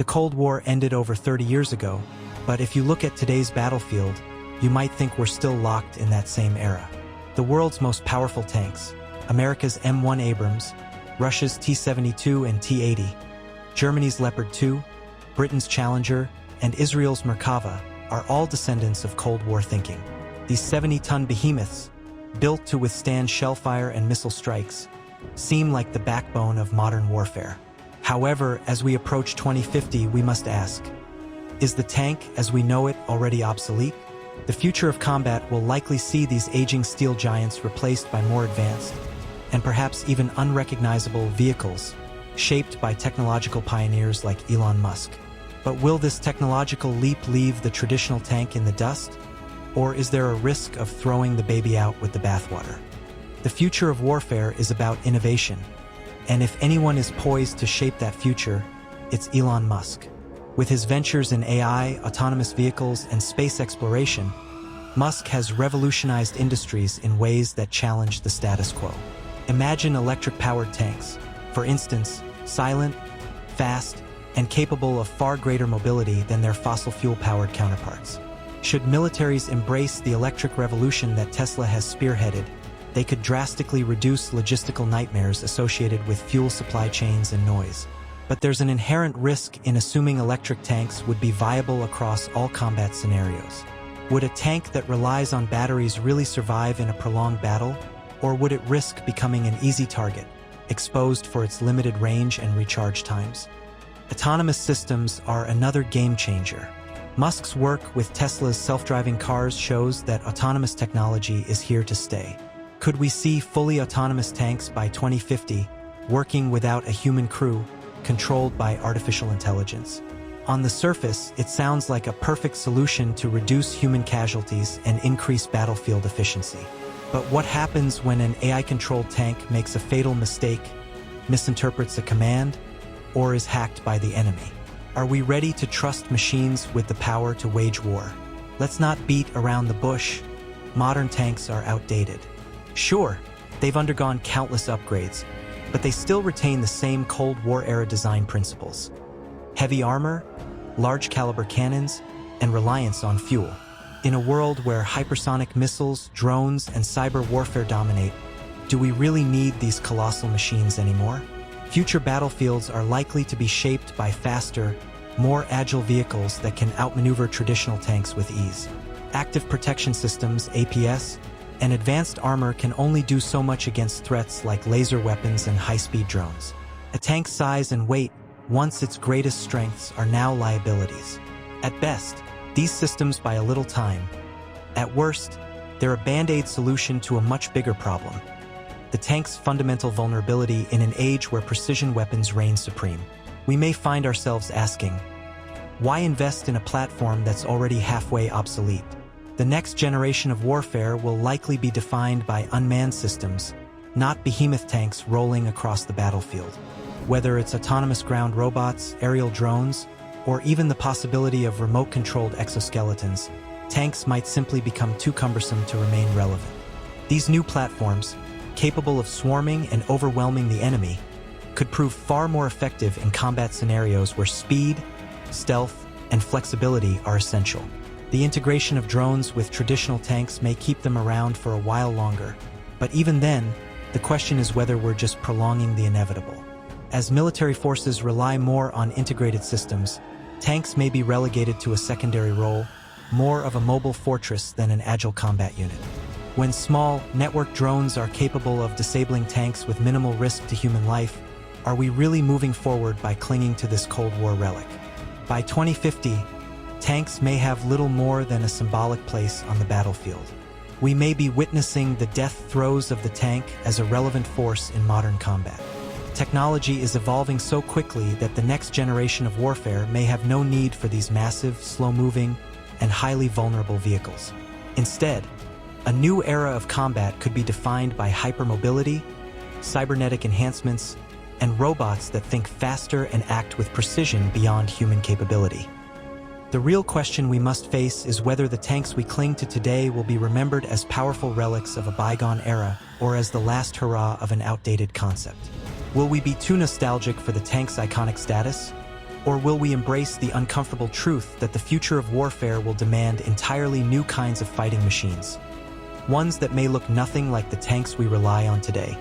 The Cold War ended over 30 years ago, but if you look at today's battlefield, you might think we're still locked in that same era. The world's most powerful tanks, America's M1 Abrams, Russia's T-72 and T-80, Germany's Leopard 2, Britain's Challenger, and Israel's Merkava, are all descendants of Cold War thinking. These 70-ton behemoths, built to withstand shellfire and missile strikes, seem like the backbone of modern warfare. However, as we approach 2050, we must ask, is the tank, as we know it, already obsolete? The future of combat will likely see these aging steel giants replaced by more advanced, and perhaps even unrecognizable vehicles, shaped by technological pioneers like Elon Musk. But will this technological leap leave the traditional tank in the dust? Or is there a risk of throwing the baby out with the bathwater? The future of warfare is about innovation, and if anyone is poised to shape that future, it's Elon Musk. With his ventures in AI, autonomous vehicles, and space exploration, Musk has revolutionized industries in ways that challenge the status quo. Imagine electric-powered tanks, for instance, silent, fast, and capable of far greater mobility than their fossil fuel-powered counterparts. Should militaries embrace the electric revolution that Tesla has spearheaded, they could drastically reduce logistical nightmares associated with fuel supply chains and noise. But there's an inherent risk in assuming electric tanks would be viable across all combat scenarios. Would a tank that relies on batteries really survive in a prolonged battle, or would it risk becoming an easy target, exposed for its limited range and recharge times? Autonomous systems are another game changer. Musk's work with Tesla's self-driving cars shows that autonomous technology is here to stay. Could we see fully autonomous tanks by 2050, working without a human crew, controlled by artificial intelligence? On the surface, it sounds like a perfect solution to reduce human casualties and increase battlefield efficiency. But what happens when an AI-controlled tank makes a fatal mistake, misinterprets a command, or is hacked by the enemy? Are we ready to trust machines with the power to wage war? Let's not beat around the bush. Modern tanks are outdated. Sure, they've undergone countless upgrades, but they still retain the same Cold War-era design principles. Heavy armor, large-caliber cannons, and reliance on fuel. In a world where hypersonic missiles, drones, and cyber warfare dominate, do we really need these colossal machines anymore? Future battlefields are likely to be shaped by faster, more agile vehicles that can outmaneuver traditional tanks with ease. Active protection systems, APS, and advanced armor can only do so much against threats like laser weapons and high-speed drones. A tank's size and weight, once its greatest strengths, are now liabilities. At best, these systems buy a little time. At worst, they're a band-aid solution to a much bigger problem: the tank's fundamental vulnerability in an age where precision weapons reign supreme. We may find ourselves asking, why invest in a platform that's already halfway obsolete? The next generation of warfare will likely be defined by unmanned systems, not behemoth tanks rolling across the battlefield. Whether it's autonomous ground robots, aerial drones, or even the possibility of remote-controlled exoskeletons, tanks might simply become too cumbersome to remain relevant. These new platforms, capable of swarming and overwhelming the enemy, could prove far more effective in combat scenarios where speed, stealth, and flexibility are essential. The integration of drones with traditional tanks may keep them around for a while longer, but even then, the question is whether we're just prolonging the inevitable. As military forces rely more on integrated systems, tanks may be relegated to a secondary role, more of a mobile fortress than an agile combat unit. When small, networked drones are capable of disabling tanks with minimal risk to human life, are we really moving forward by clinging to this Cold War relic? By 2050, tanks may have little more than a symbolic place on the battlefield. We may be witnessing the death throes of the tank as a relevant force in modern combat. Technology is evolving so quickly that the next generation of warfare may have no need for these massive, slow-moving, and highly vulnerable vehicles. Instead, a new era of combat could be defined by hypermobility, cybernetic enhancements, and robots that think faster and act with precision beyond human capability. The real question we must face is whether the tanks we cling to today will be remembered as powerful relics of a bygone era or as the last hurrah of an outdated concept. Will we be too nostalgic for the tank's iconic status? Or will we embrace the uncomfortable truth that the future of warfare will demand entirely new kinds of fighting machines? Ones that may look nothing like the tanks we rely on today.